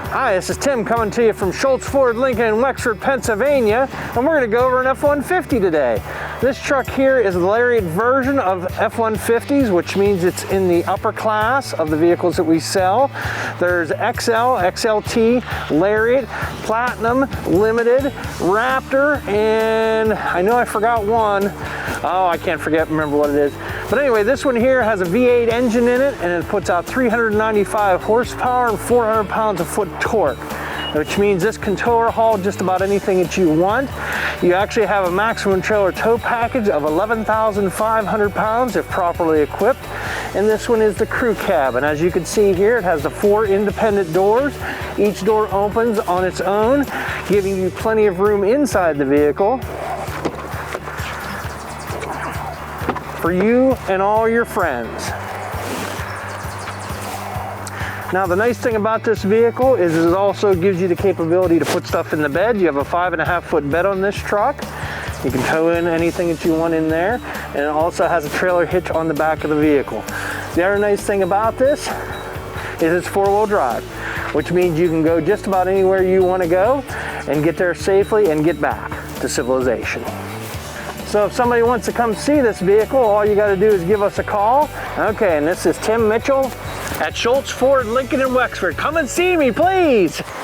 Hi, this is Tim coming to you from Shults Ford Lincoln in Wexford, Pennsylvania, and we're going to go over an F-150 today. This truck here is a Lariat version of F-150s, which means it's in the upper class of the vehicles that we sell. There's XL, XLT, Lariat, Platinum, Limited, Raptor, and I know I forgot one. Oh, I can't remember what it is. But anyway, this one here has a V8 engine in it, and it puts out 395 horsepower and 400 pounds of foot torque, which means this can tow or haul just about anything that you want. You actually have a maximum trailer tow package of 11,500 pounds if properly equipped. And this one is the crew cab. And as you can see here, it has the 4 independent doors. Each door opens on its own, giving you plenty of room inside the vehicle for you and all your friends. Now the nice thing about this vehicle is it also gives you the capability to put stuff in the bed. You have a 5.5 foot bed on this truck. You can tow in anything that you want in there, and it also has a trailer hitch on the back of the vehicle. The other nice thing about this is it's 4-wheel drive, which means you can go just about anywhere you want to go and get there safely and get back to civilization. So if somebody wants to come see this vehicle, all you got to do is give us a call. Okay, and this is Tim Mitchell at Shults Ford Lincoln in Wexford. Come and see me, please.